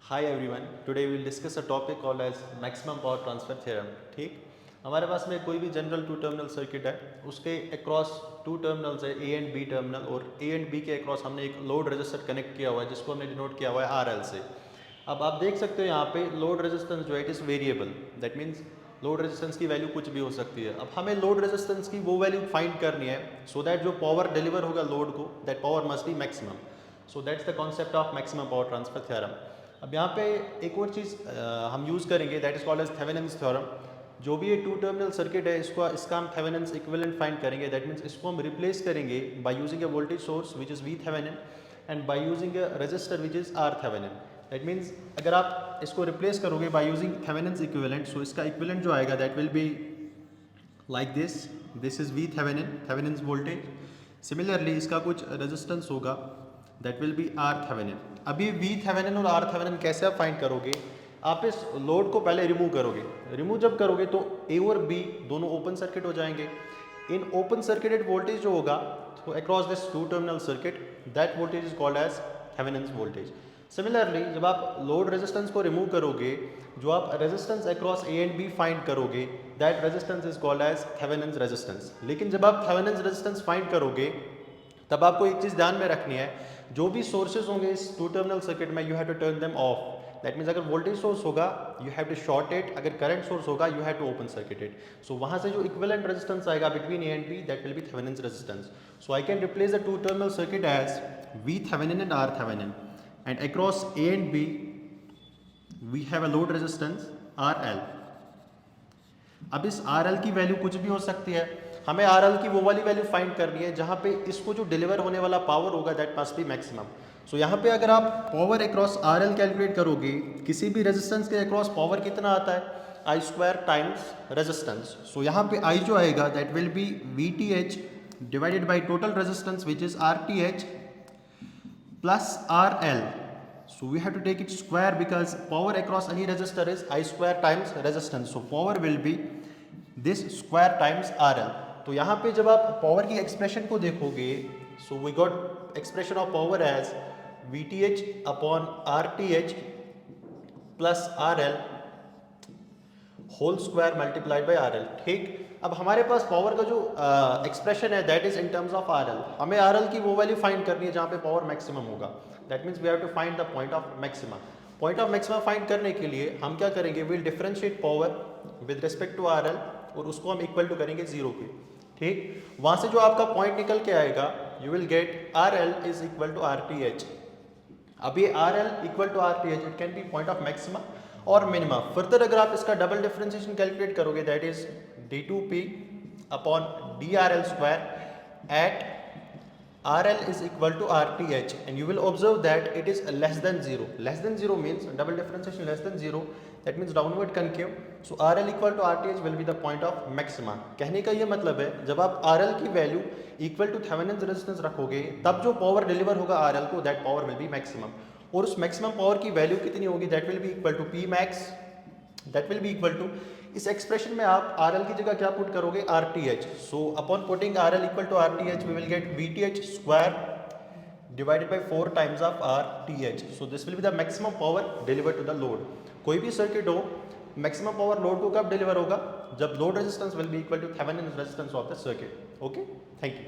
Hi everyone, today we will discuss a topic called as maximum power transfer theorem. ठीक, हमारे पास में कोई भी जनरल टू टर्मिनल सर्किट है, उसके अक्रॉस टू टर्मिनल्स है ए एंड बी टर्मिनल, और ए एंड बी के अक्रॉस हमने एक लोड रेजिस्टर कनेक्ट किया हुआ है जिसको हमने डिनोट किया हुआ है आर एल से। अब आप देख सकते हो यहाँ पे लोड रेजिस्टेंस जो है it is variable, that means load resistance की वैल्यू कुछ भी हो सकती है। अब हमें लोड रेजिस्टेंस की वो वैल्यू फाइंड करनी है सो दैट जो पावर डिलीवर होगा लोड को, that power must be maximum. So that's the concept of maximum power transfer theorem. अब यहाँ पे एक और चीज़ हम यूज़ करेंगे, that is called as Thevenin's theorem. जो भी ये टू टर्मिनल सर्किट है इसका हम थेवेनिन्स इक्विवेलेंट फाइंड करेंगे, दैट मीन्स इसको हम रिप्लेस करेंगे by using a voltage source which is V Thevenin and bye using a resistor which is R Thevenin. That means अगर आप इसको रिप्लेस करोगे by using Thevenin's equivalent, so इसका equivalent जो आएगा that will be like this is V Thevenin, Thevenin's voltage. Similarly इसका कुछ resistance होगा, that will be R Thevenin. अभी वी थेवेनिन और आर थेवेनिन कैसे आप फाइंड करोगे? आप इस लोड को पहले रिमूव करोगे। रिमूव जब करोगे तो ए और बी दोनों ओपन सर्किट हो जाएंगे। इन ओपन सर्किटेड वोल्टेज जो होगा तो across this two terminal circuit, that voltage is called as Thevenin's voltage. Similarly जब आप लोड रेजिस्टेंस को रिमूव करोगे, जो आप resistance across A and B find करोगे, that resistance is called as Thevenin's resistance. लेकिन जब आप थेवेनिन्स रेजिस्टेंस फाइंड करोगे तब आपको एक चीज़ ध्यान में रखनी है, जो भी सोर्सेज होंगे इस टू टर्मिनल सर्किट में, you have to turn them off. That means अगर वोल्टेज सोर्स होगा you have to short it, अगर करंट सोर्स होगा you have to open circuit it. So वहाँ से जो इक्विवेलेंट रेजिस्टेंस आएगा between A and B, that will be Thevenin's resistance. So I can replace the two terminal circuit as V Thevenin and R Thevenin, and across A and B we have a load resistance R L. अब इस are L की value कुछ भी हो सकती है, हमें R L की वो वाली वैल्यू फाइंड करनी है जहाँ पे इसको जो डिलीवर होने वाला पावर होगा दैट मस्ट बी मैक्सिमम। सो यहाँ पे अगर आप power across R L calculate करोगे, किसी भी रेजिस्टेंस के अक्रॉस पावर कितना आता है, आई स्क्वायर टाइम्स रेजिस्टेंस। सो यहाँ पे आई जो आएगा that will B we T H divided by total resistance which is are T H plus RL. So we have to take it square because power across any resistor is I square times resistance. So power will be this square times RL. तो यहाँ पे जब आप power की expression को देखोगे, so we got expression of power as VTH upon RTH plus RL whole square multiplied by R L. ठीक, अब हमारे पास पावर का जो एक्सप्रेशन है that is in terms of R L. हमें आर एल की वो वैल्यू फाइंड करनी है जहाँ पे पावर मैक्सिमम होगा, that means we have to find the point of maximum. Point of maximum find करने के लिए हम क्या करेंगे, will differentiate power with respect to R L और उसको हम इक्वल टू करेंगे जीरो पे। ठीक, वहाँ से जो आपका पॉइंट निकल के आएगा you will get R L is equal to R T H. अब ये R L equal to R T H, it can be point of maxima और मिनिमा। फर्दर अगर आप इसका डबल डिफरेंशिएशन कैलकुलेट करोगे that is D two P upon D R L square at R L is equal to R T H, and you will observe that it is less than zero. Less than zero means double differentiation less than zero, that means downward concave. So R L equal to R T H will be the point of maxima. कहने का ये मतलब है जब आप R L की value equal to Thevenin's resistance रखोगे तब जो पावर डिलीवर होगा आर एल को, that power will be maximum. और उस मैक्सिमम पावर की वैल्यू कितनी होगी, that will be equal to P max, that will be equal to, इस एक्सप्रेशन में आप आर एल की जगह क्या पुट करोगे, R T H. So upon putting R L equal to R T H we will get V T H square divided by 4 times of RTH. So this will be the maximum power delivered to the load. कोई भी circuit हो, maximum power load को कब deliver होगा, जब load resistance will be equal to Thevenin resistance of the circuit. Okay, thank you.